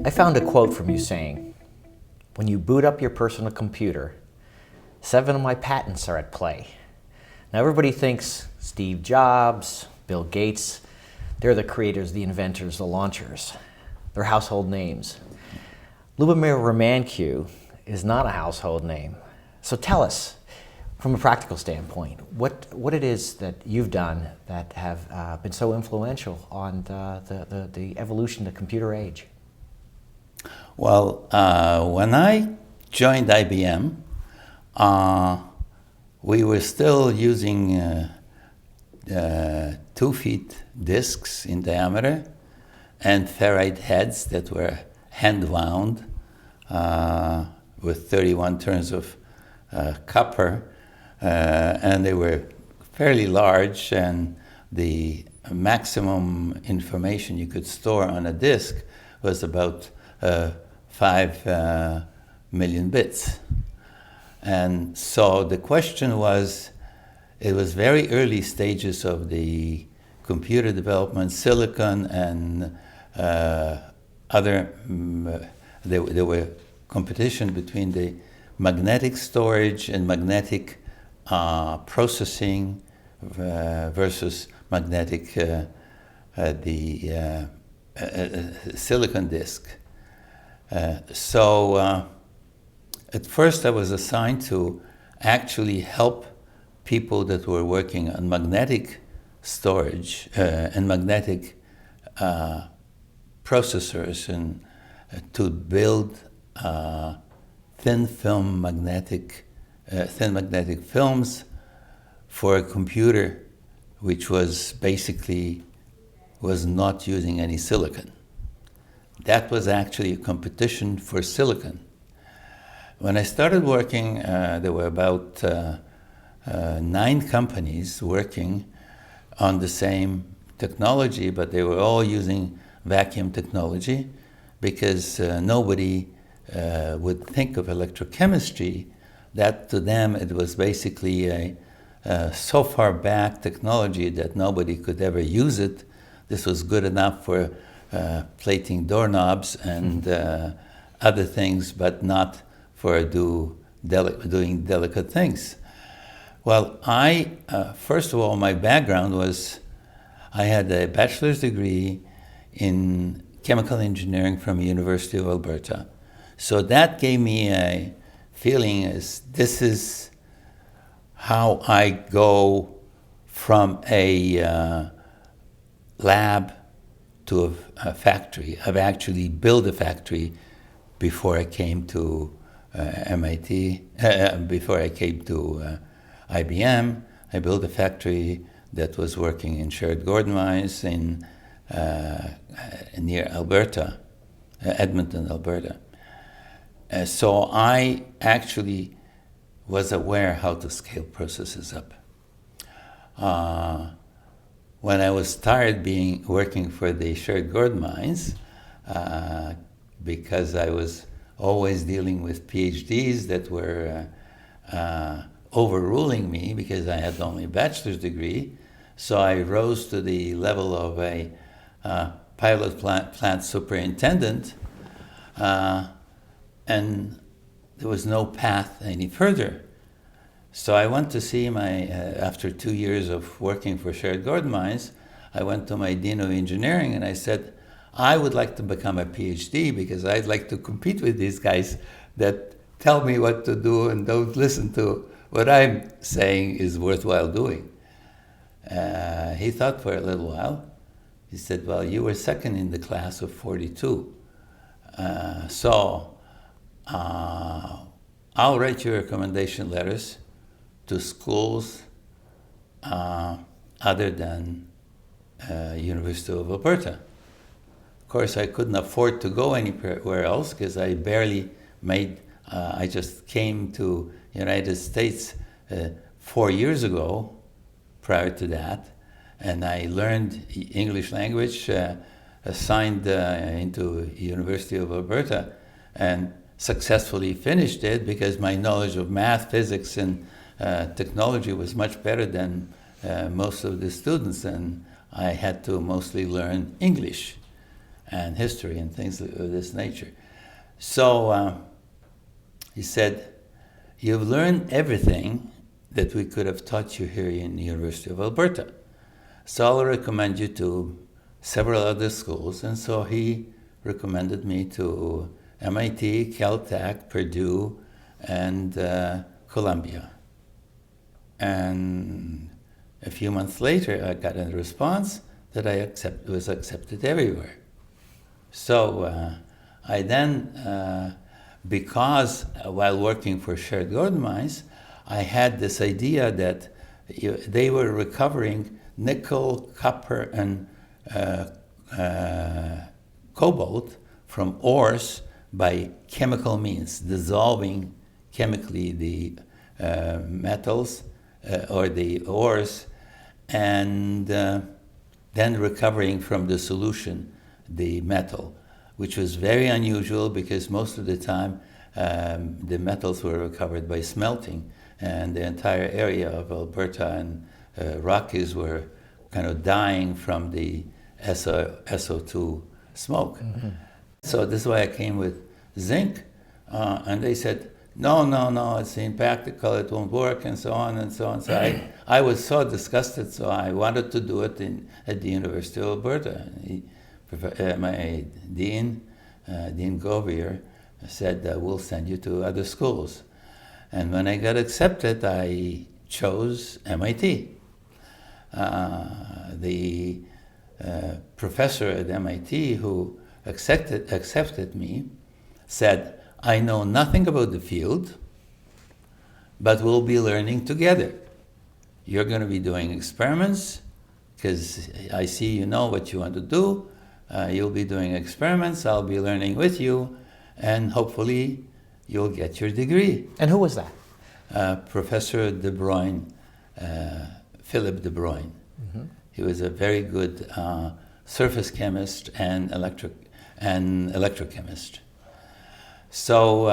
I found a quote from you saying, "When you boot up your personal computer, 7 of my patents are at play." Now everybody thinks Steve Jobs, Bill Gates, they're the creators, the inventors, the launchers. They're household names. Lubomyr Romankiw is not a household name. So tell us, from a practical standpoint, what it is that you've done that have been so influential on the evolution of the computer age. Well, when I joined IBM, we were still using 2 feet disks in diameter and ferrite heads that were hand wound with 31 turns of copper, and they were fairly large, and the maximum information you could store on a disk was about 5 million bits. And so the question was, it was very early stages of the computer development, silicon and there were competition between the magnetic storage and magnetic processing versus magnetic silicon disk. So at first I was assigned to actually help people that were working on magnetic storage and magnetic processors, and to build thin magnetic films for a computer which was basically not using any silicon. That was actually a competition for silicon. When I started working, there were about 9 companies working on the same technology, but they were all using vacuum technology because nobody would think of electrochemistry. That to them it was basically a so far back technology that nobody could ever use it. This was good enough for plating doorknobs and other things, but not for doing delicate things. Well, first of all, my background was, I had a bachelor's degree in chemical engineering from the University of Alberta. So that gave me a feeling this is how I go from a lab to a factory. I've actually built a factory before I came to MIT, before I came to IBM. I built a factory that was working in shared Gordon mines near Alberta, Edmonton, Alberta. So I actually was aware how to scale processes up. When I was tired working for the shared Gordon mines, because I was always dealing with PhDs that were overruling me because I had only a bachelor's degree, so I rose to the level of a pilot plant superintendent, and there was no path any further. So I went to see after 2 years of working for shared Gordon mines, I went to my dean of engineering and I said, I would like to become a PhD because I'd like to compete with these guys that tell me what to do and don't listen to what I'm saying is worthwhile doing. He thought for a little while. He said, well, you were second in the class of 42. So I'll write you recommendation letters to schools other than University of Alberta. Of course, I couldn't afford to go anywhere else because I barely I just came to United States 4 years ago prior to that, and I learned English language, assigned into University of Alberta, and successfully finished it because my knowledge of math, physics, and technology was much better than most of the students, and I had to mostly learn English. and history and things of this nature. So he said, "You've learned everything that we could have taught you here in the University of Alberta. So I'll recommend you to several other schools." And so he recommended me to MIT, Caltech, Purdue, and Columbia. And a few months later, I got a response that I was accepted everywhere. So I then, because while working for Shared Gold Mines, I had this idea that they were recovering nickel, copper, and cobalt from ores by chemical means, dissolving chemically the metals or the ores, and then recovering from the solution the metal, which was very unusual because most of the time the metals were recovered by smelting, and the entire area of Alberta and Rockies were kind of dying from the SO2 smoke. Mm-hmm. So this is why I came with zinc, and they said, no, it's impractical, it won't work, and so on and so on. So I was so disgusted, so I wanted to do it at the University of Alberta. My dean, Dean Govier, said, we'll send you to other schools. And when I got accepted, I chose MIT. The professor at MIT who accepted me said, "I know nothing about the field, but we'll be learning together. You're going to be doing experiments, because I see you know what you want to do. You'll be doing experiments, I'll be learning with you, and hopefully you'll get your degree." And who was that? Professor De Bruyne, Philip De Bruyne. Mm-hmm. He was a very good surface chemist and electrochemist. So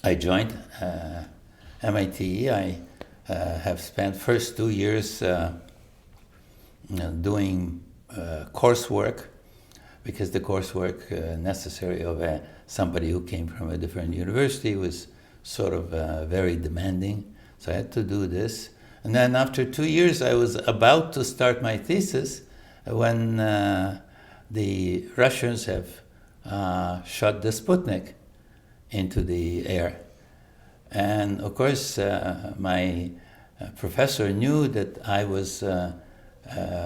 I joined MIT. I have spent first 2 years doing coursework, because the coursework necessary of somebody who came from a different university was sort of very demanding. So I had to do this. And then after 2 years, I was about to start my thesis when the Russians have shot the Sputnik into the air. And of course, my professor knew that I was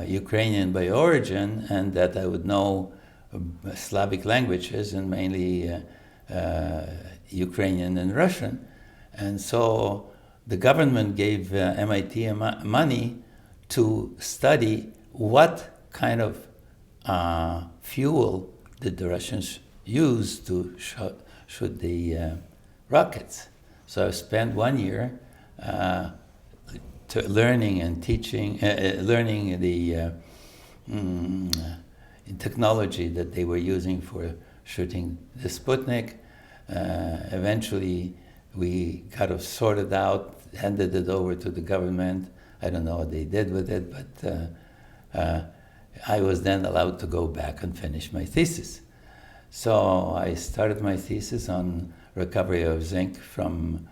Ukrainian by origin and that I would know Slavic languages, and mainly Ukrainian and Russian. And so the government gave MIT money to study what kind of fuel did the Russians use to shoot the rockets. So I spent 1 year learning and teaching, learning the technology that they were using for shooting the Sputnik. Eventually, we kind of sorted out, handed it over to the government. I don't know what they did with it, but I was then allowed to go back and finish my thesis. So I started my thesis on recovery of zinc from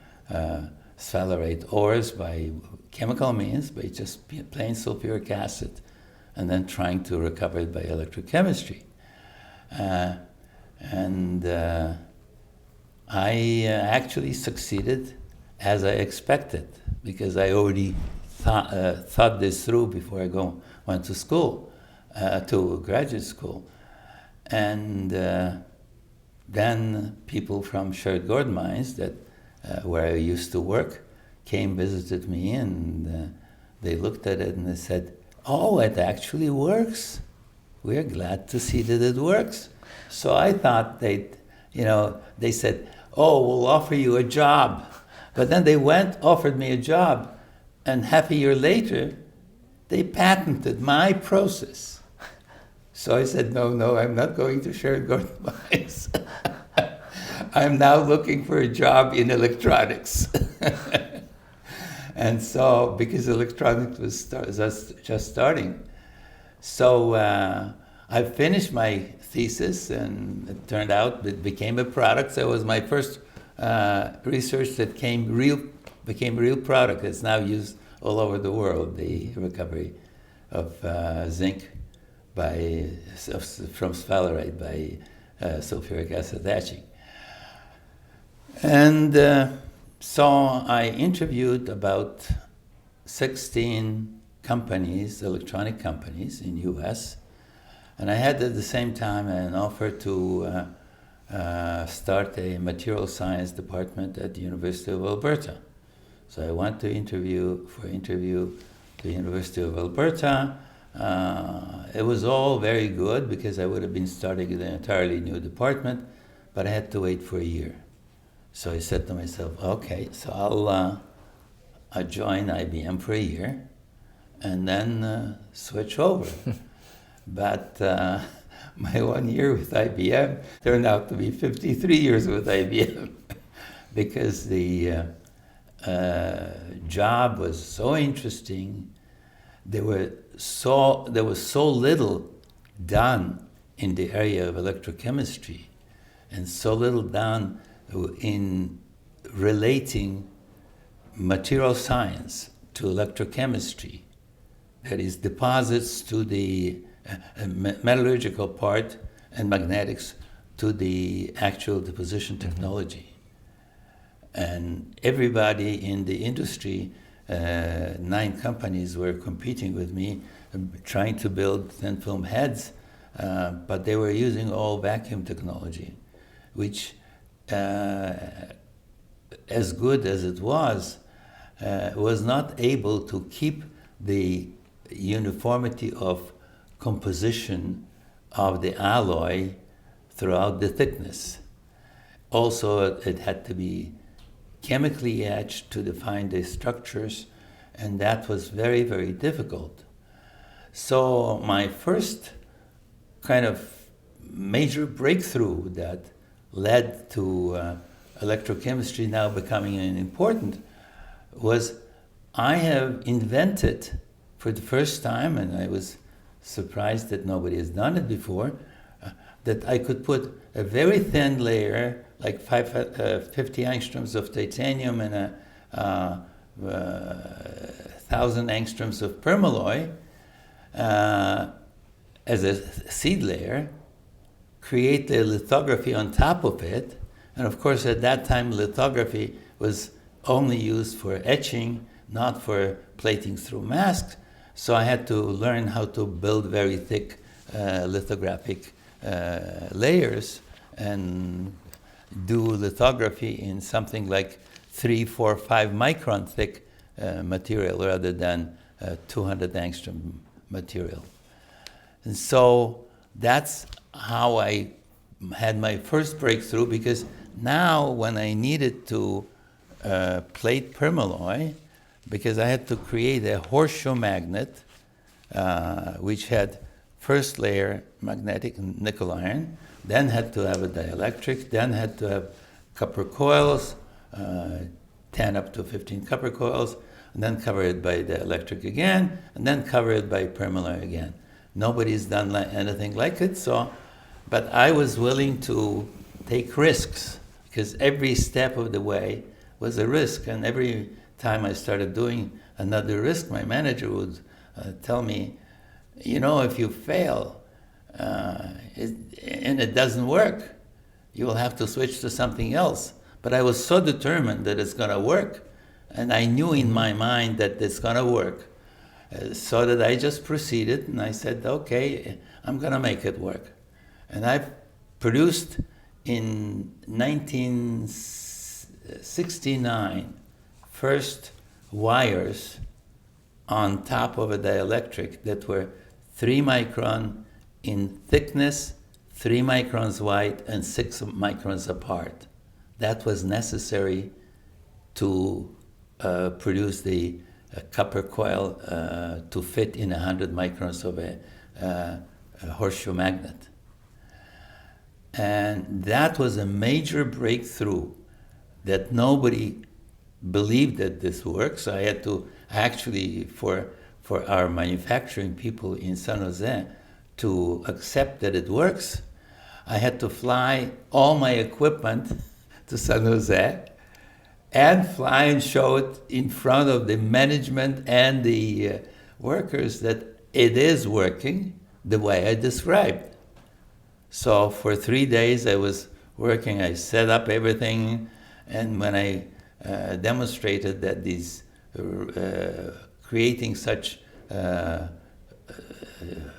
sphalerite ores by chemical means, by just plain sulfuric acid, and then trying to recover it by electrochemistry. I actually succeeded as I expected, because I already thought this through before I went to school, to graduate school. And then people from Shared Gold Mines, that where I used to work, visited me, and they looked at it and they said, "Oh, it actually works. We're glad to see that it works." So I thought they said, "Oh, we'll offer you a job." But then they offered me a job, and half a year later, they patented my process. So I said, no, I'm not going to Shared Gold Mines. I'm now looking for a job in electronics. And so, because electronics was just starting. So I finished my thesis, and it turned out it became a product. So it was my first research that became real product. It's now used all over the world, the recovery of zinc from sphalerite by sulfuric acid etching. And so I interviewed about 16 companies, electronic companies in US, and I had at the same time an offer to start a material science department at the University of Alberta. So I went to interview to the University of Alberta. It was all very good because I would have been starting an entirely new department, but I had to wait for a year. So I said to myself, okay, so I'll join IBM for a year and then switch over. But my 1 year with IBM turned out to be 53 years with IBM because the job was so interesting. There was so little done in the area of electrochemistry and so little done in relating material science to electrochemistry, that is, deposits to the metallurgical part and magnetics to the actual deposition technology. And everybody in the industry, 9 companies were competing with me, trying to build thin film heads, but they were using all vacuum technology, which, as good as it was not able to keep the uniformity of composition of the alloy throughout the thickness. Also, it had to be chemically etched to define the structures, and that was very, very difficult. So my first kind of major breakthrough that led to electrochemistry now becoming important was I have invented for the first time, and I was surprised that nobody has done it before, that I could put a very thin layer, like 50 angstroms of titanium and 1,000 angstroms of permalloy as a seed layer, create the lithography on top of it. And of course, at that time, lithography was only used for etching, not for plating through masks. So I had to learn how to build very thick lithographic layers and do lithography in something like 3, 4, 5 micron thick material rather than 200 angstrom material. And so that's how I had my first breakthrough, because now when I needed to plate permalloy, because I had to create a horseshoe magnet which had first layer magnetic nickel iron, then had to have a dielectric, then had to have copper coils, 10 up to 15 copper coils, and then cover it by dielectric again, and then cover it by permalloy again. Nobody's done anything like it, so, but I was willing to take risks, because every step of the way was a risk, and every time I started doing another risk, my manager would tell me, you know, if you fail and it doesn't work, you will have to switch to something else. But I was so determined that it's going to work, and I knew in my mind that it's going to work, so that I just proceeded, and I said, okay, I'm going to make it work. And I've produced in 1969 first wires on top of a dielectric that were 3 micron in thickness, 3 microns wide, and 6 microns apart. That was necessary to produce the copper coil to fit in 100 microns of a horseshoe magnet. And that was a major breakthrough that nobody believed that this works. I had to actually, for our manufacturing people in San Jose, to accept that it works, I had to fly all my equipment to San Jose and fly and show it in front of the management and the workers that it is working the way I described. So for 3 days I was working, I set up everything, and when I demonstrated that these creating such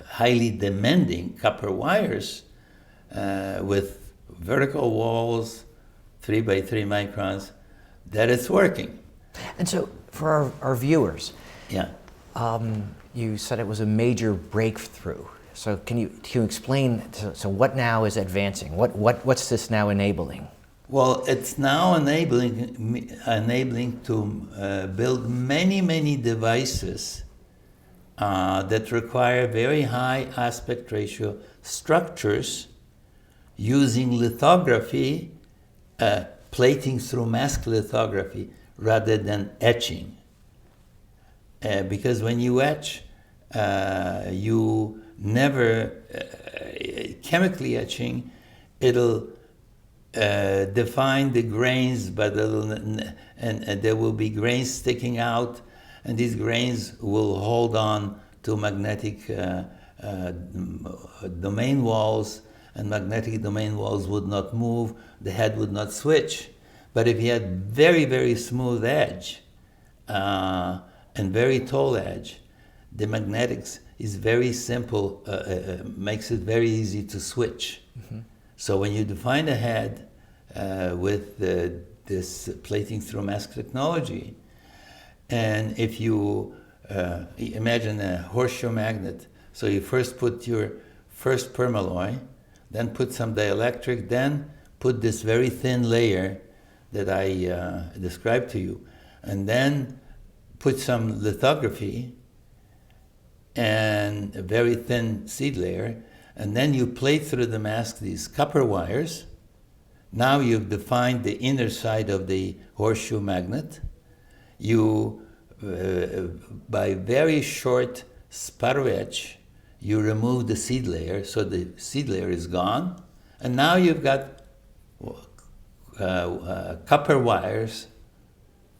highly demanding copper wires with vertical walls, 3 by 3 microns, that it's working. And so for our viewers, Yeah. You said it was a major breakthrough. So can you explain, so what now is advancing? What's this now enabling? Well, it's now enabling to build many devices that require very high aspect ratio structures using lithography, plating through mask lithography rather than etching. Because when you etch, you never, chemically etching, it'll define the grains, but and there will be grains sticking out, and these grains will hold on to magnetic domain walls, and magnetic domain walls would not move, the head would not switch. But if you had very smooth edge and very tall edge, the magnetics is very simple, makes it very easy to switch. Mm-hmm. So when you define a head with this plating through mask technology, and if you imagine a horseshoe magnet, so you first put your first permalloy, then put some dielectric, then put this very thin layer that I described to you, and then put some lithography and a very thin seed layer, and then you plate through the mask these copper wires. Now you've defined the inner side of the horseshoe magnet. You, by very short sputter etch, you remove the seed layer, so the seed layer is gone, and now you've got copper wires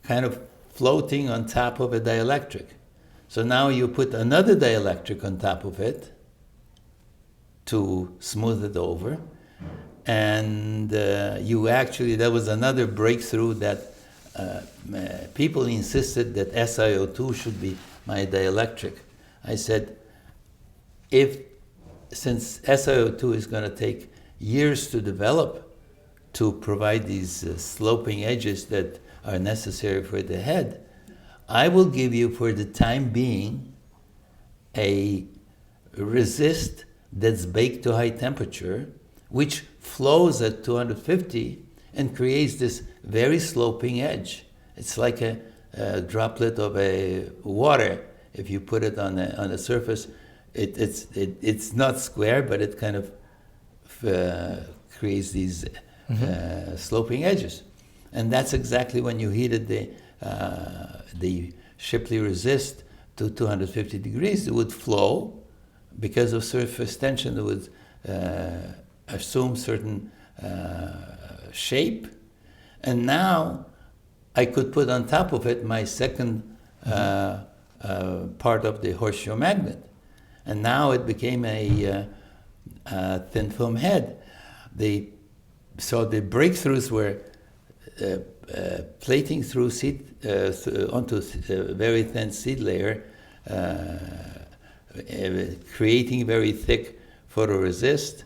kind of floating on top of a dielectric. So now you put another dielectric on top of it to smooth it over, and you actually, that was another breakthrough that people insisted that SiO2 should be my dielectric. I said, since SiO2 is going to take years to develop to provide these sloping edges that are necessary for the head, I will give you for the time being a resist that's baked to high temperature, which flows at 250 and creates this very sloping edge. It's like a droplet of a water. If you put it on a surface, it's not square, but it kind of creates these sloping edges. And that's exactly when you heated the Shipley resist to 250 degrees, it would flow. Because of surface tension, it would assume certain shape. And now I could put on top of it my second part of the horseshoe magnet. And now it became a thin film head. So the breakthroughs were plating through seed onto a very thin seed layer, creating very thick photoresist,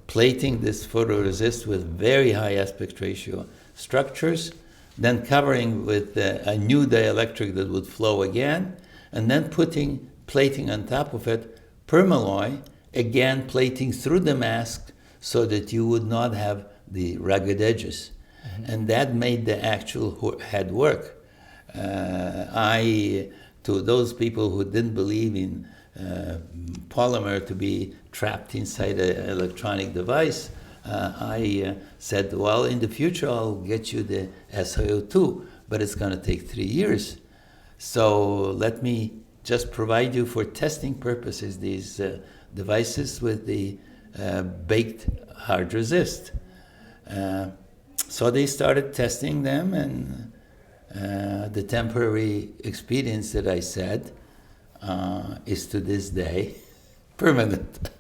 plating this photoresist with very high aspect ratio structures, then covering with a new dielectric that would flow again, and then plating on top of it permalloy, again plating through the mask so that you would not have the rugged edges. Mm-hmm. And that made the actual head work. To those people who didn't believe in polymer to be trapped inside an electronic device, I said, well, in the future I'll get you the SiO2, but it's going to take 3 years. So let me just provide you for testing purposes these devices with the baked hard resist. So they started testing them, and the temporary experience that I said is to this day permanent,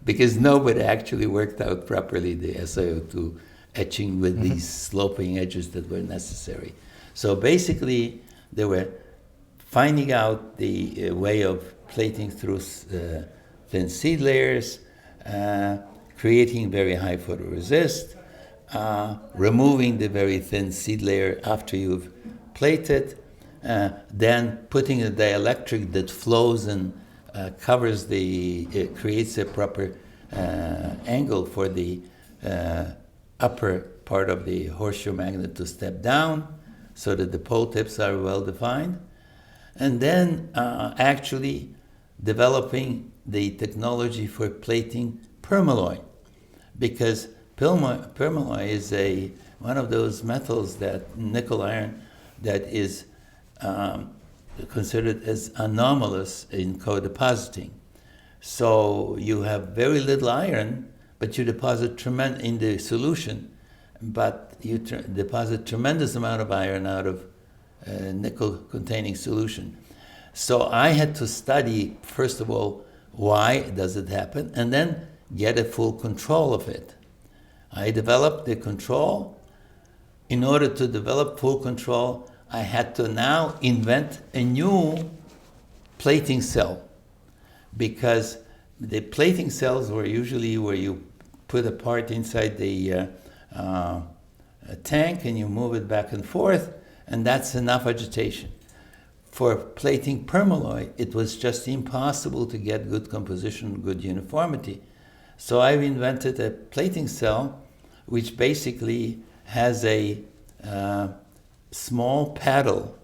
because nobody actually worked out properly the SiO2 etching with these sloping edges that were necessary. So basically, they were finding out the way of plating through thin seed layers, creating very high photoresist, removing the very thin seed layer after you've plated, then putting a dielectric that flows and covers it creates a proper angle for the upper part of the horseshoe magnet to step down so that the pole tips are well defined. And then actually developing the technology for plating permalloy, because permalloy is one of those metals, that nickel iron, that is considered as anomalous in co-depositing. So you have very little iron, but you deposit in the solution, but you deposit tremendous amount of iron out of nickel-containing solution. So I had to study, first of all, why does it happen, and then get a full control of it. I developed the control. In order to develop full control, I had to now invent a new plating cell, because the plating cells were usually where you put a part inside the tank and you move it back and forth, and that's enough agitation. For plating permalloy, it was just impossible to get good composition, good uniformity. So I've invented a plating cell which basically has a small paddle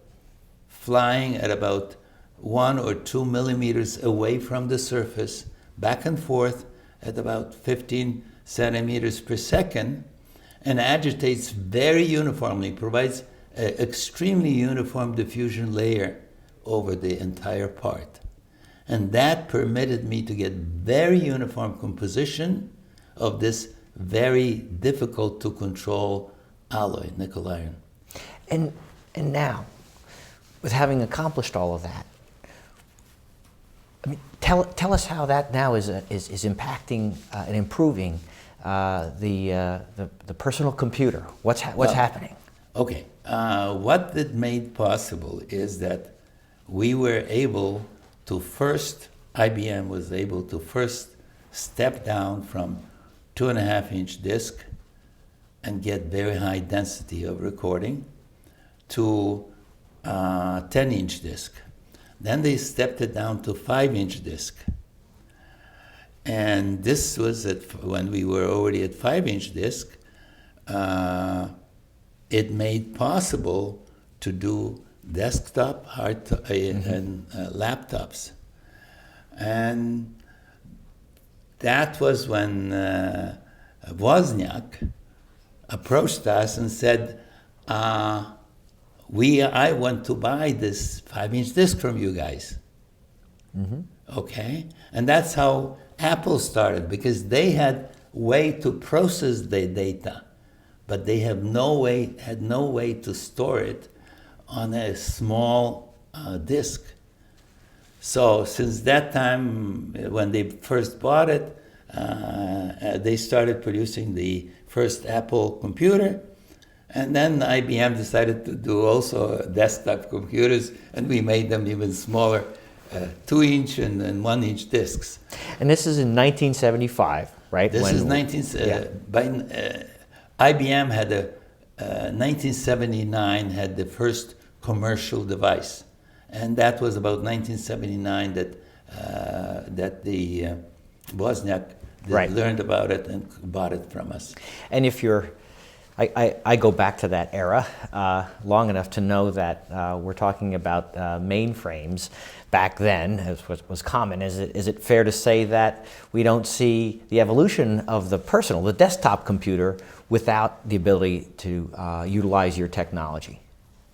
flying at about 1 or 2 millimeters away from the surface, back and forth at about 15 centimeters per second, and agitates very uniformly, provides an extremely uniform diffusion layer over the entire part. And that permitted me to get very uniform composition of this very difficult to control alloy, nickel iron. And now, with having accomplished all of that, I mean, tell us how that now is impacting and improving the personal computer. What's happening? Okay, what it made possible is that we were able to IBM was able to first step down from 2.5-inch disk and get very high density of recording to 10-inch disk. Then they stepped it down to 5-inch disk. And this was when we were already at 5-inch disk. It made possible to do desktop and laptops. And that was when Wozniak approached us and said, I want to buy this 5-inch disk from you guys. Mm-hmm. Okay? And that's how Apple started, because they had way to process the data, but they had no way to store it on a small disk. So since that time, when they first bought it, they started producing the first Apple computer, and then IBM decided to do also desktop computers, and we made them even smaller, 2-inch and 1-inch disks. And this is in 1975, right? This is IBM had 1979 had the first commercial device, and that was about 1979 that the Wozniak learned about it and bought it from us. And if you're, I go back to that era long enough to know that we're talking about mainframes back then, as was common. Is it fair to say that we don't see the evolution of the desktop computer without the ability to utilize your technology?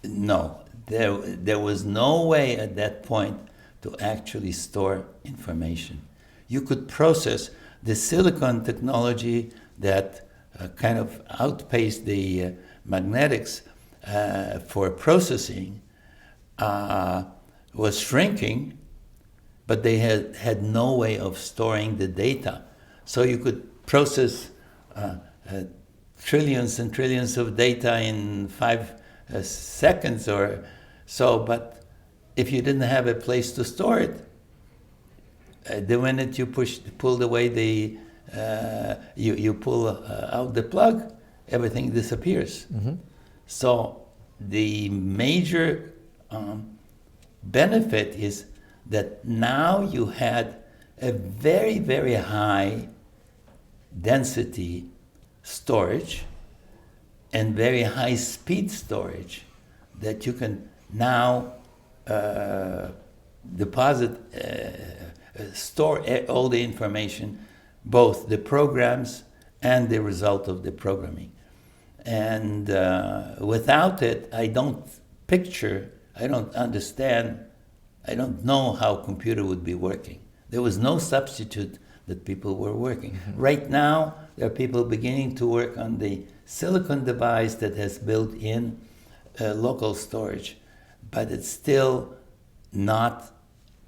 No, there was no way at that point to actually store information. you could process the silicon technology that kind of outpaced the magnetics for processing was shrinking, but they had no way of storing the data. So you could process trillions and trillions of data in 5 seconds or so, but if you didn't have a place to store it, the minute you pulled away you pull out the plug, everything disappears. Mm-hmm. So the major benefit is that now you had a very, very high density storage and very high speed storage that you can now store all the information, both the programs and the result of the programming. And without it, I don't understand, I don't know how computer would be working. There was no substitute that people were working. Mm-hmm. Right now, there are people beginning to work on the silicon device that has built-in local storage, but it's still not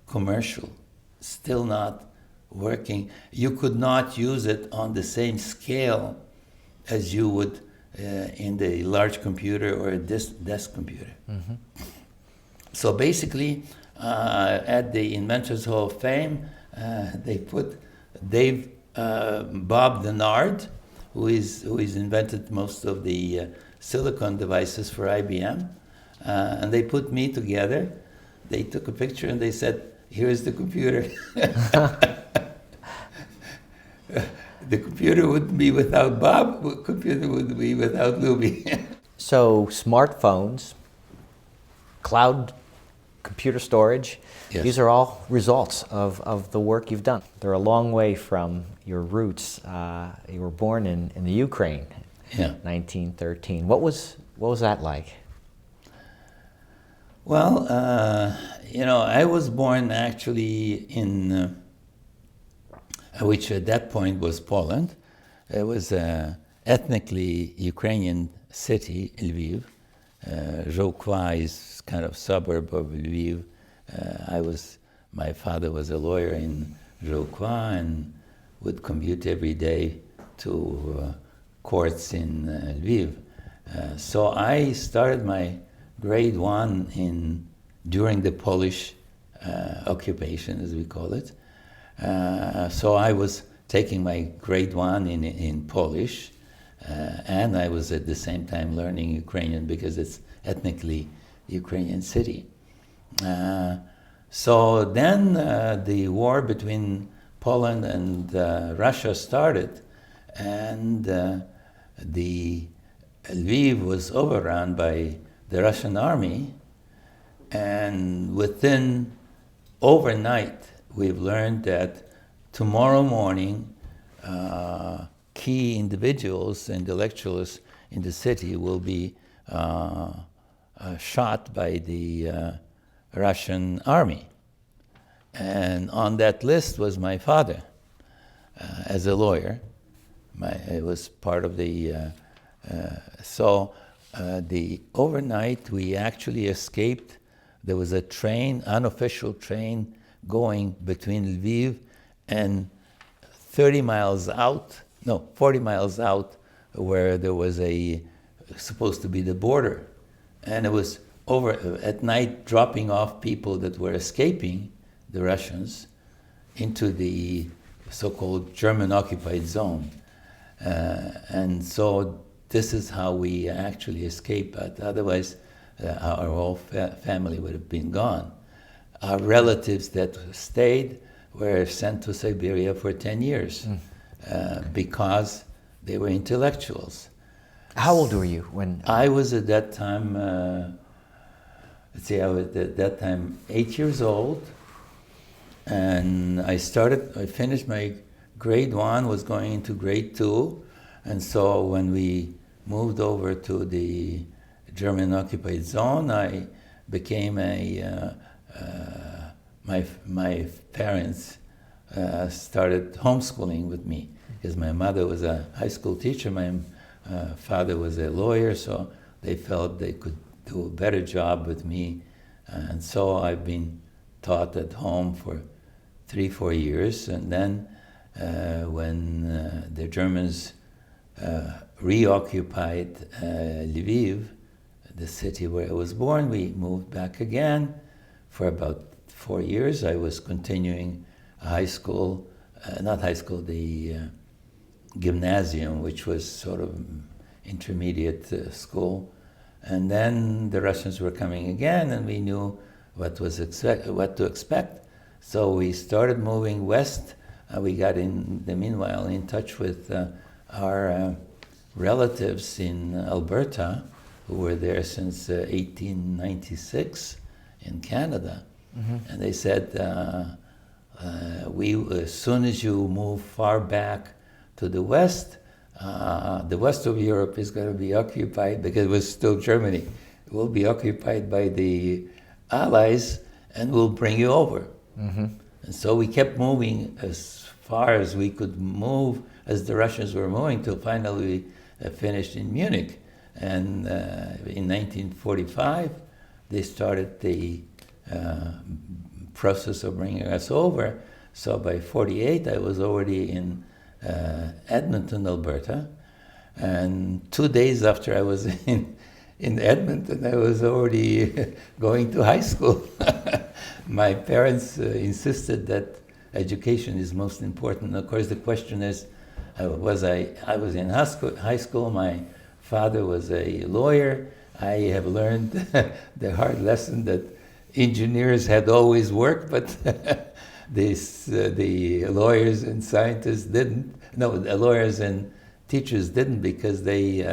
commercial, still not working. You could not use it on the same scale as you would in the large computer or a desk computer. Mm-hmm. So basically, at the Inventors Hall of Fame, they put Bob Denard, who is invented most of the silicon devices for IBM, and they put me together. They took a picture and they said, "Here's the computer." The computer wouldn't be without Bob. The computer would be without Luby. So smartphones, cloud computer storage, yes. These are all results of the work you've done. They're a long way from your roots. You were born in the Ukraine, 1913. What was that like? Well, I was born actually in, which at that point was Poland. It was an ethnically Ukrainian city, Lviv. Roque is kind of suburb of Lviv. My father was a lawyer in Roque and would commute every day to courts in Lviv. So I started my grade 1 during the Polish occupation, as we call it. So I was taking my grade 1 in Polish, and I was at the same time learning Ukrainian because it's ethnically Ukrainian city. So then the war between Poland and Russia started, and the Lviv was overrun by the Russian army, and overnight we've learned that tomorrow morning key individuals, intellectuals in the city will be shot by the Russian army. And on that list was my father as a lawyer. It was part of the... the overnight we actually escaped. There was a train, unofficial train, going between Lviv and 40 miles out, where there was supposed to be the border. And it was over at night dropping off people that were escaping the Russians into the so-called German-occupied zone. And so this is how we actually escaped, but otherwise our whole family would have been gone. Our relatives that stayed were sent to Siberia for 10 years because they were intellectuals. How old were you when? I was at that time, I was at that time 8 years old, and I finished my grade 1, was going into grade 2, and so when we moved over to the German-occupied zone, I became my parents started homeschooling with me, because my mother was a high school teacher, my father was a lawyer, so they felt they could do a better job with me. And so I've been taught at home for 3-4 years, and then when the Germans reoccupied Lviv, the city where I was born, we moved back again. For about 4 years, I was continuing high school, not high school, the gymnasium, which was sort of intermediate school. And then the Russians were coming again, and we knew what to expect. So we started moving west. We got in the meanwhile in touch with our relatives in Alberta, who were there since 1896 in Canada. Mm-hmm. And they said, as soon as you move far back to the west of Europe is going to be occupied, because it was still Germany, it will be occupied by the Allies, and we'll bring you over. Mm-hmm. And so we kept moving as far as we could move, as the Russians were moving, till finally we finished in Munich. And in 1945, they started the process of bringing us over. So by 48, I was already in Edmonton, Alberta. And 2 days after I was in Edmonton, I was already going to high school. My parents insisted that education is most important. Of course, the question is, I was in high school, my father was a lawyer. I have learned the hard lesson that engineers had always worked, but the lawyers and scientists didn't. No, the lawyers and teachers didn't, because they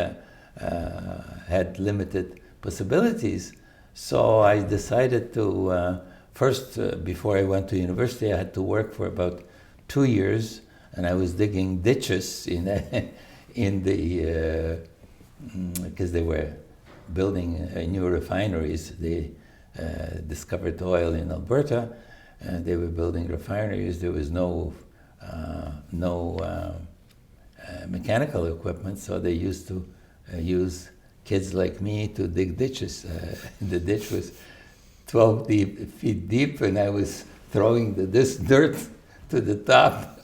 had limited possibilities. So I decided to, first, before I went to university, I had to work for about 2 years, and I was digging ditches because they were building new refineries. They discovered oil in Alberta, and they were building refineries. There was no mechanical equipment, so they used to use kids like me to dig ditches. The ditch was 12 feet deep, and I was throwing this dirt to the top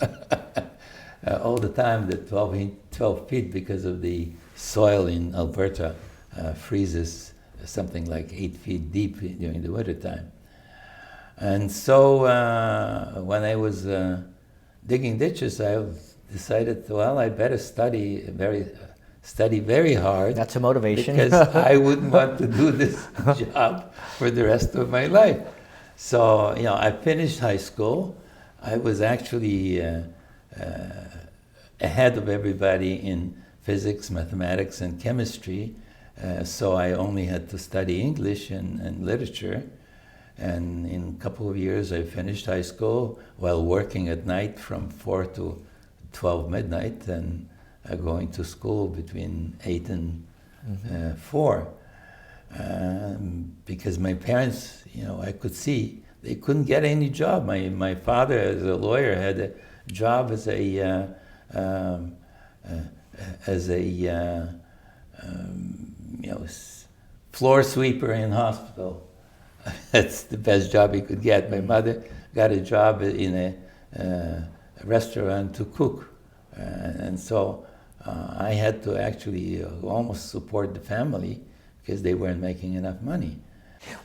all the time. The 12 feet, because of the soil in Alberta freezes something like 8 feet deep during the wintertime. And so when I was digging ditches, I decided, well, I better study very hard. That's a motivation. Because I wouldn't want to do this job for the rest of my life. So, I finished high school. I was actually ahead of everybody in physics, mathematics, and chemistry. So I only had to study English and literature. And in a couple of years, I finished high school while working at night from 4 to 12 midnight, and going to school between 8 and 4. Because my parents, I could see they couldn't get any job. My father, as a lawyer, had a job as a floor sweeper in hospital. That's the best job he could get. My mother got a job in a restaurant to cook, and so I had to actually almost support the family because they weren't making enough money.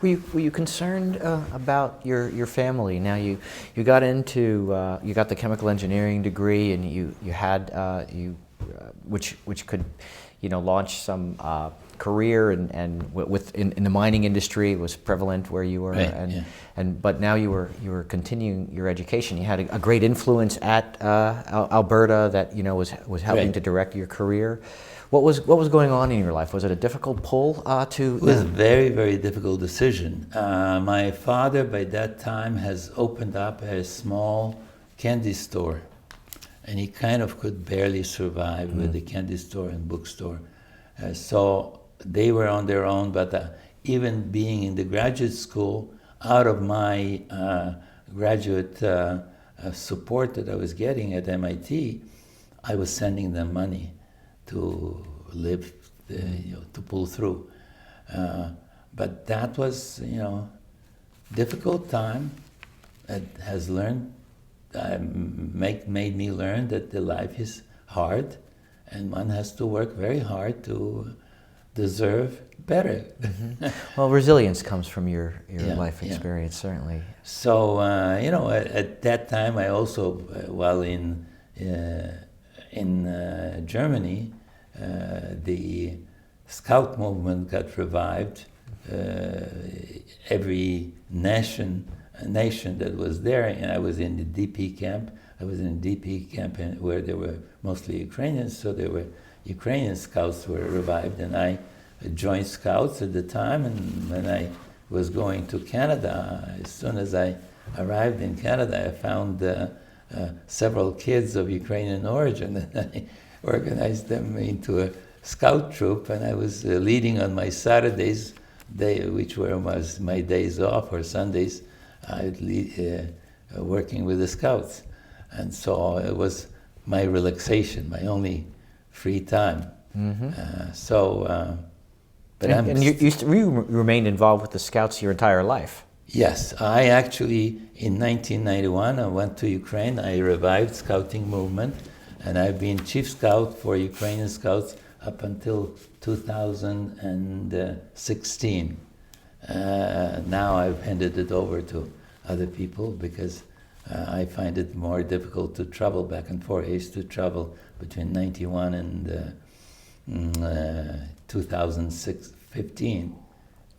Were you concerned about your family? Now you got into you got the chemical engineering degree, and you had which could launch some career and in the mining industry. It was prevalent where you were, right, but now you were continuing your education. You had a great influence at ALBERTA that was helping, right, to direct your career. What was going on in your life? Was it a difficult pull to? It was a very, very difficult decision. My father, by that time, has opened up a small candy store, and he kind of could barely survive with the candy store and bookstore. So they were on their own, but even being in the graduate school, out of my graduate support that I was getting at MIT, I was sending them money to live, to pull through. But that was, difficult time. It has made me learn that the life is hard, and one has to work very hard to deserve better. Mm-hmm. Well, resilience comes from your life experience, certainly. So, at that time, I also, while in Germany, the Scout movement got revived. Every nation that was there, and I was in the DP camp. I was in the DP camp where there were mostly Ukrainians, so there were Ukrainian scouts were revived, and I joined scouts at the time. And when I was going to Canada, as soon as I arrived in Canada, I found several kids of Ukrainian origin, and I organized them into a scout troop, and I was leading on my Saturdays, which were my days off, or Sundays, I'd lead, working with the scouts. And so it was my relaxation, my only free time. Mm-hmm. But you remained involved with the Scouts your entire life. Yes, I actually, in 1991, I went to Ukraine. I revived scouting movement, and I've been chief scout for Ukrainian Scouts up until 2016. Now I've handed it over to other people because I find it more difficult to travel back and forth. I used to travel between 91 and 2015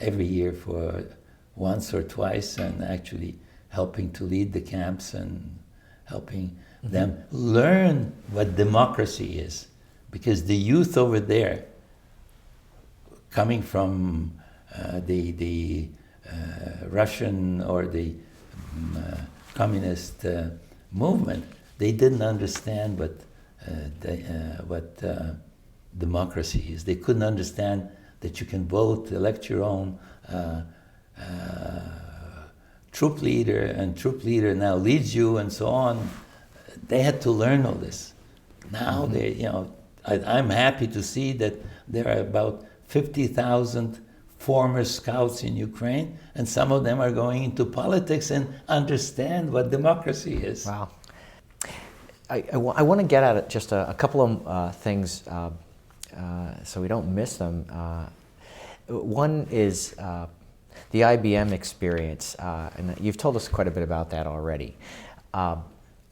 every year for once or twice, and actually helping to lead the camps and helping them learn what democracy is. Because the youth over there, coming from the Russian or the communist movement, they didn't understand what democracy is. They couldn't understand that you can vote, elect your own troop leader, and troop leader now leads you, and so on. They had to learn all this. Now I'm happy to see that there are about 50,000 former scouts in Ukraine, and some of them are going into politics and understand what democracy is. Wow. I want to get at it, just a couple of things so we don't miss them. One is the IBM experience, and you've told us quite a bit about that already.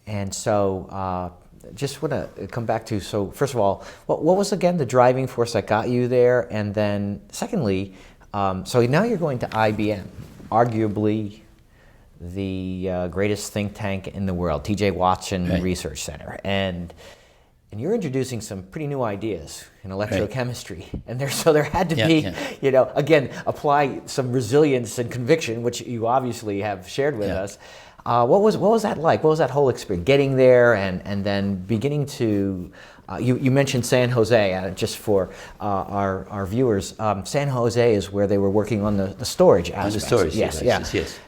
And so just want to come back to, so first of all, what was again the driving force that got you there? And then secondly, so now you're going to IBM, arguably the greatest think tank in the world, T.J. Watson Right. Research Center. And you're introducing some pretty new ideas in electrochemistry. Right. And there had to be, again, apply some resilience and conviction, which you obviously have shared with us. What was that like? What was that whole experience, getting there and then beginning to, you mentioned San Jose, just for our viewers. San Jose is where they were working on the storage aspects. On the storage, yes.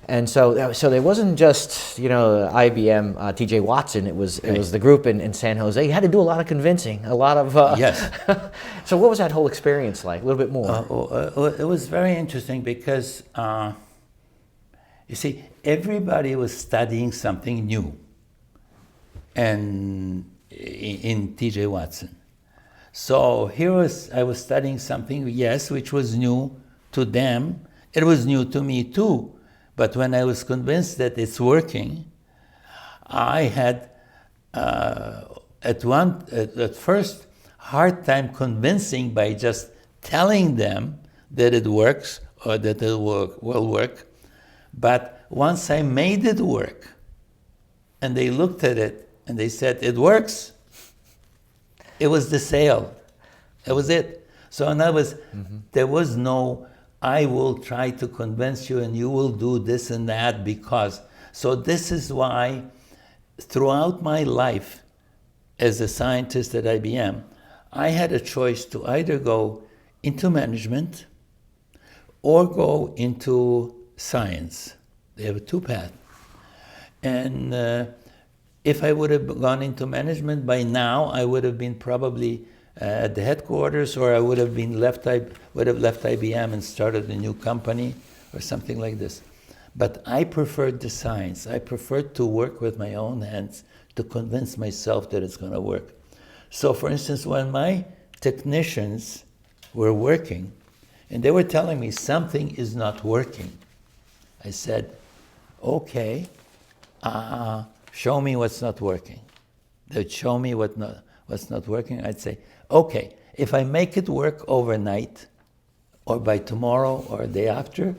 And so there wasn't just, IBM, T.J. Watson, it was the group in San Jose. You had to do a lot of convincing, a lot of... Yes. So what was that whole experience like? A little bit more. It was very interesting because, you see, everybody was studying something new, and in T.J. Watson. So I was studying something, yes, which was new to them. It was new to me too. But when I was convinced that it's working, I had at first hard time convincing by just telling them that it works or that it will work. But once I made it work, and they looked at it and they said, it works, it was the sale. That was it. So there was no, I will try to convince you and you will do this and that because. So this is why throughout my life as a scientist at IBM, I had a choice to either go into management or go into science. They have two paths. And If I would have gone into management by now, I would have been probably at the headquarters, or I would have left IBM and started a new company or something like this. But I preferred the science. I preferred to work with my own hands to convince myself that it's going to work. So, for instance, when my technicians were working and they were telling me something is not working, I said, okay, show me what's not working. They'd show me what's not working. I'd say, okay, if I make it work overnight or by tomorrow or the day after,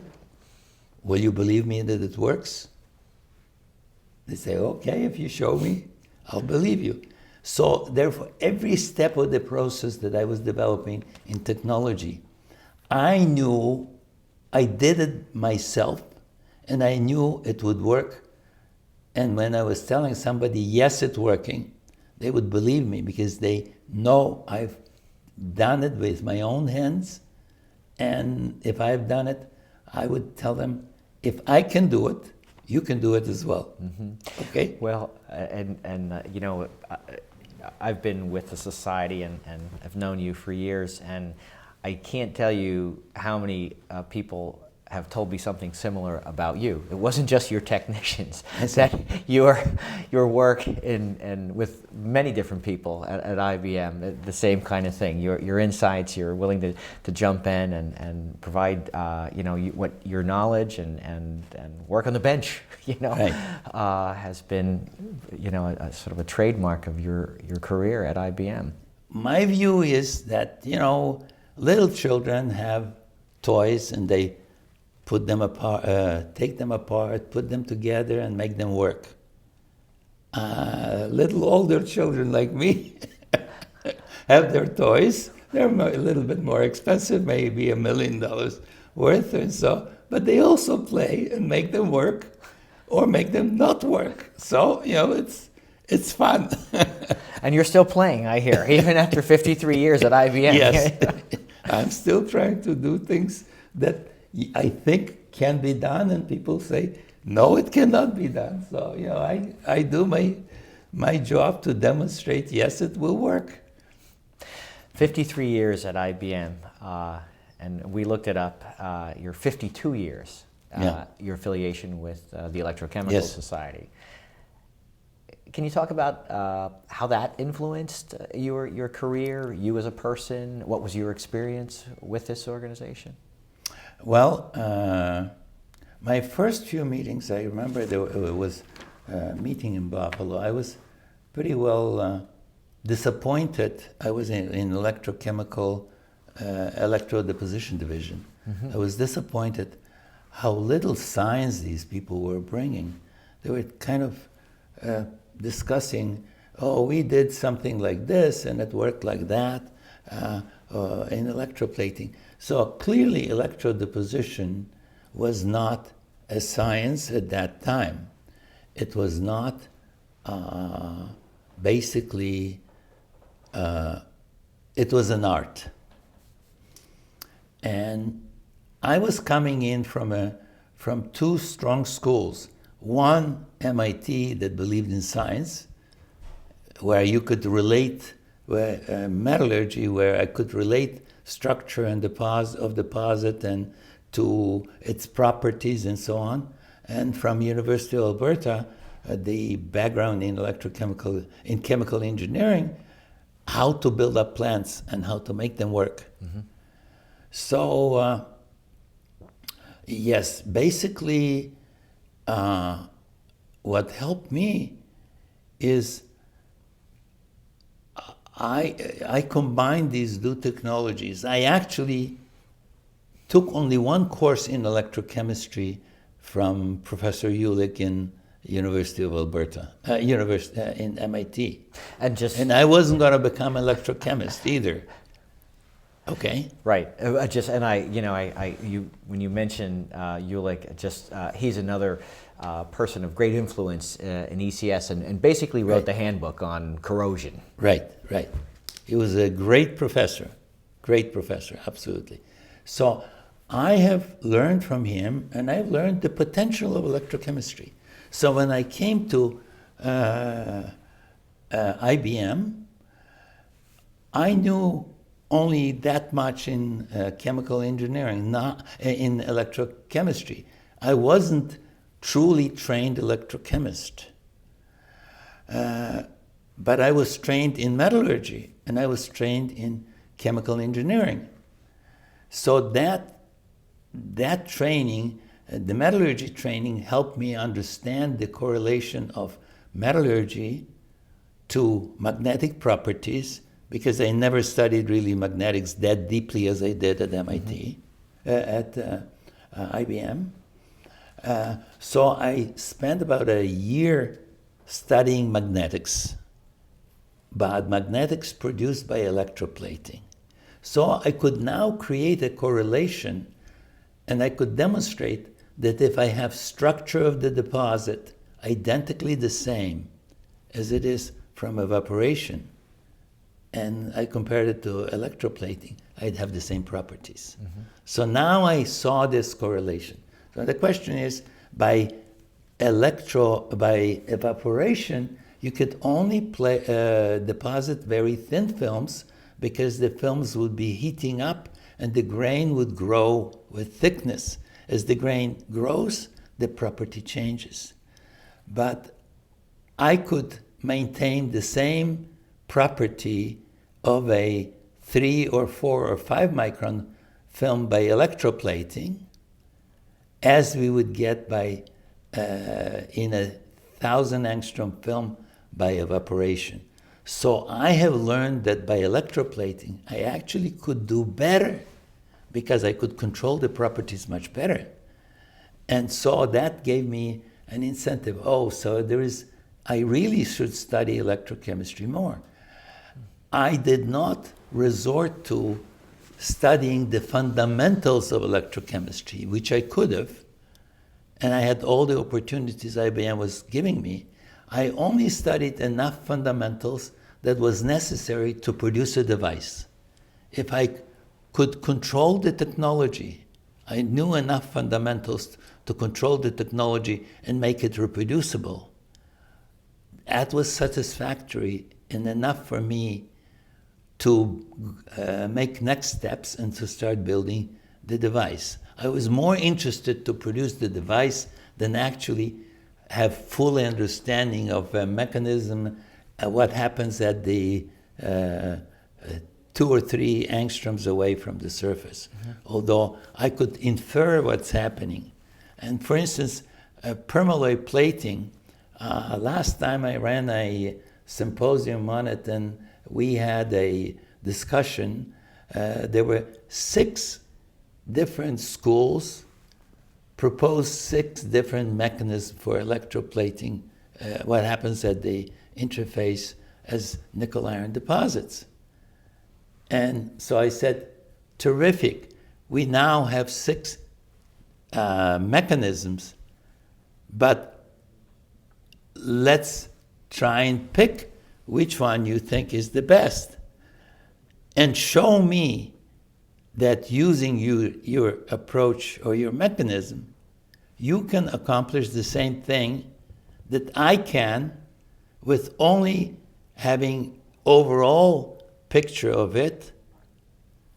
will you believe me that it works? They say, okay, if you show me, I'll believe you. So therefore, every step of the process that I was developing in technology, I knew I did it myself and I knew it would work. And when I was telling somebody, yes, it's working, they would believe me because they know I've done it with my own hands. And if I've done it, I would tell them, if I can do it, you can do it as well. Mm-hmm. Okay? Well, you know, I've been with the society and I've known you for years, and I can't tell you how many people have told me something similar about you. It wasn't just your technicians. That your work with many different people at IBM, the same kind of thing. Your insights, you're willing to jump in and provide your knowledge and work on the bench. Right. Has been a sort of a trademark of your career at IBM. My view is that little children have toys and they put them apart, take them apart, put them together, and make them work. Little older children like me have their toys. They're a little bit more expensive, maybe $1 million worth or so, but they also play and make them work or make them not work. So, it's fun. And you're still playing, I hear, even after 53 years at IBM. Yes, I'm still trying to do things that I think can be done, and people say, no, it cannot be done. So, I do my job to demonstrate, yes, it will work. 53 years at IBM, and we looked it up, you're 52 years, your affiliation with the Electrochemical Society. Can you talk about how that influenced your career, you as a person? What was your experience with this organization? Well, my first few meetings, I remember there was a meeting in Buffalo. I was pretty well disappointed. I was in electrochemical electrodeposition division. Mm-hmm. I was disappointed how little science these people were bringing. They were kind of discussing, we did something like this and it worked like that in electroplating. So clearly electrodeposition was not a science at that time. It was not basically, it was an art. And I was coming in from two strong schools. One, MIT, that believed in science, where you could relate, metallurgy, where I could relate structure and deposit and to its properties and so on. And from University of Alberta, the background in chemical engineering, how to build up plants and how to make them work. Mm-hmm. So, yes, basically, what helped me is I combined these two technologies. I actually took only one course in electrochemistry from Professor Ulick in University of Alberta, in MIT. And I wasn't going to become an electrochemist either. Okay. Right. When you mention Ulick, he's another person of great influence in ECS and basically wrote the handbook on corrosion. Right. He was a great professor, absolutely. So I have learned from him, and I've learned the potential of electrochemistry. So when I came to IBM, I knew only that much in chemical engineering, not in electrochemistry. I wasn't truly trained electrochemist. But I was trained in metallurgy, and I was trained in chemical engineering. So that training, the metallurgy training, helped me understand the correlation of metallurgy to magnetic properties, because I never studied really magnetics that deeply as I did at MIT, at IBM. So I spent about a year studying magnetics, but magnetics produced by electroplating. So I could now create a correlation, and I could demonstrate that if I have structure of the deposit identically the same as it is from evaporation, and I compared it to electroplating, I'd have the same properties. Mm-hmm. So now I saw this correlation. So the question is, by evaporation, you could only deposit very thin films, because the films would be heating up and the grain would grow with thickness. As the grain grows, the property changes. But I could maintain the same property of a 3 or 4 or 5 micron film by electroplating as we would get by in a 1,000 angstrom film by evaporation. So I have learned that by electroplating, I actually could do better, because I could control the properties much better. And so that gave me an incentive. Oh, so I really should study electrochemistry more. I did not resort to studying the fundamentals of electrochemistry, which I could have, and I had all the opportunities IBM was giving me. I only studied enough fundamentals that was necessary to produce a device. If I could control the technology, I knew enough fundamentals to control the technology and make it reproducible. That was satisfactory and enough for me to make next steps and to start building the device. I was more interested to produce the device than actually have full understanding of a mechanism, what happens at the 2 or 3 angstroms away from the surface. Mm-hmm. Although I could infer what's happening. And for instance, permalloy plating, last time I ran a symposium on it, and we had a discussion. There were 6 different schools proposed 6 different mechanisms for electroplating what happens at the interface as nickel iron deposits. And so I said, terrific, we now have 6 mechanisms, but let's try and pick which one you think is the best, and show me that using your approach or your mechanism, you can accomplish the same thing that I can with only having overall picture of it,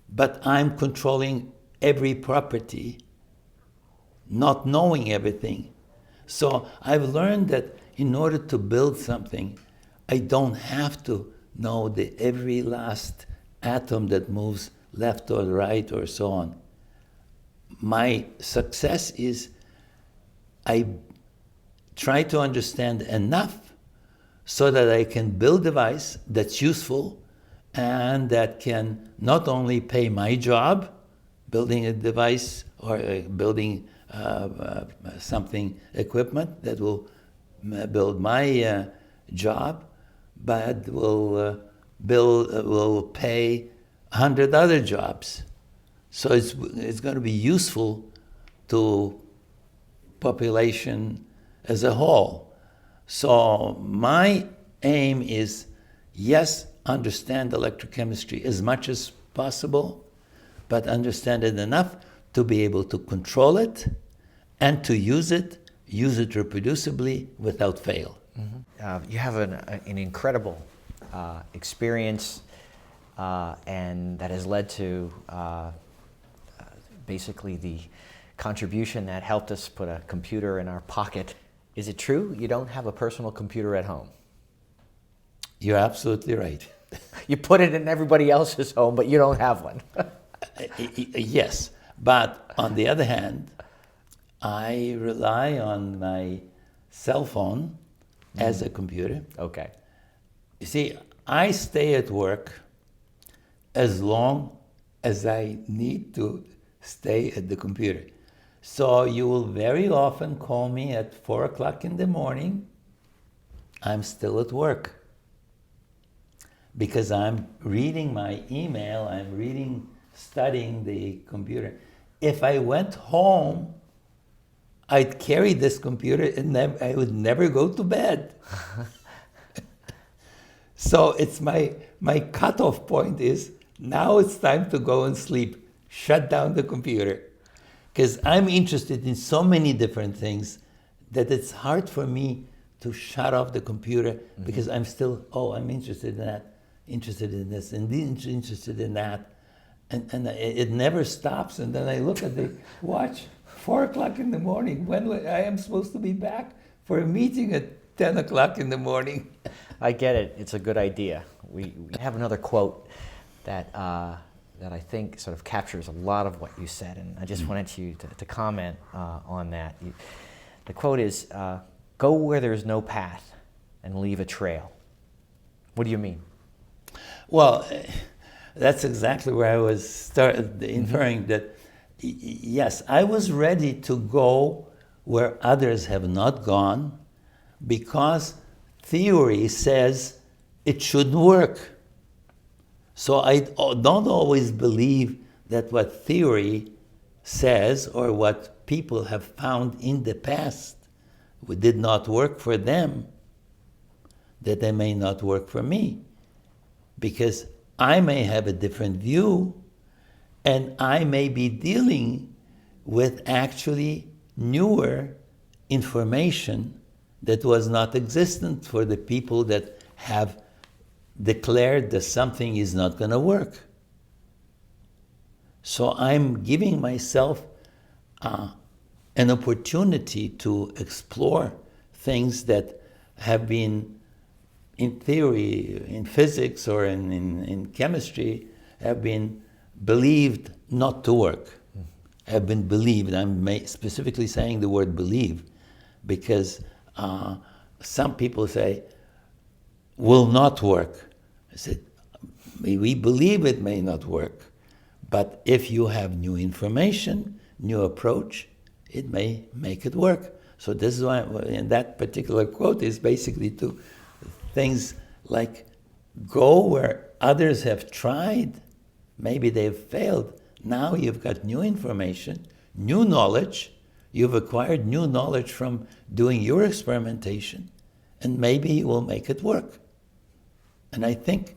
but I'm controlling every property, not knowing everything. So I've learned that in order to build something, I don't have to know every last atom that moves left or right or so on. My success is I try to understand enough so that I can build a device that's useful and that can not only pay my job, building a device or building something, equipment that will build my job, but will pay 100 other jobs. So it's going to be useful to population as a whole. So my aim is, yes, understand electrochemistry as much as possible, but understand it enough to be able to control it and to use it reproducibly without fail. You have an incredible experience, and that has led to basically the contribution that helped us put a computer in our pocket. Is it true you don't have a personal computer at home? You're absolutely right. You put it in everybody else's home, but you don't have one. Yes, but on the other hand, I rely on my cell phone as a computer. Okay. You see, I stay at work as long as I need to stay at the computer. So you will very often call me at 4 o'clock in the morning. I'm still at work because I'm reading my email, I'm studying the computer. If I went home, I'd carry this computer and I would never go to bed. So it's my cutoff point is, now it's time to go and sleep. Shut down the computer. Because I'm interested in so many different things that it's hard for me to shut off the computer because I'm still, I'm interested in that, interested in this, and interested in that. And it never stops. And then I look at the watch, 4 o'clock in the morning, when I am supposed to be back for a meeting at 10 o'clock in the morning. I get it. It's a good idea. We have another quote that I think sort of captures a lot of what you said, and I just wanted you to comment on that. The quote is, go where there's no path and leave a trail. What do you mean? Well, that's exactly where I was inferring that, yes, I was ready to go where others have not gone because theory says it should work. So I don't always believe that what theory says or what people have found in the past did not work for them, that they may not work for me. Because I may have a different view and I may be dealing with actually newer information that was not existent for the people that have declared that something is not going to work. So I'm giving myself an opportunity to explore things that have been, in theory, in physics or in chemistry, have been believed not to work. Have been believed. I'm specifically saying the word believe because some people say, will not work. I said, we believe it may not work, but if you have new information, new approach, it may make it work. So this is why, and that particular quote is basically to things like go where others have tried, maybe they've failed. Now you've got new information, new knowledge, you've acquired new knowledge from doing your experimentation, and maybe you will make it work. And I think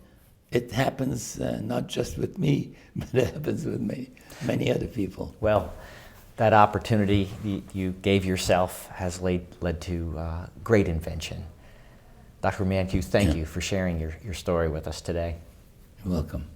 it happens not just with me, but it happens with many other people. Well, that opportunity you gave yourself has led to great invention. Dr. Romankiw, thank you for sharing your story with us today. You're welcome.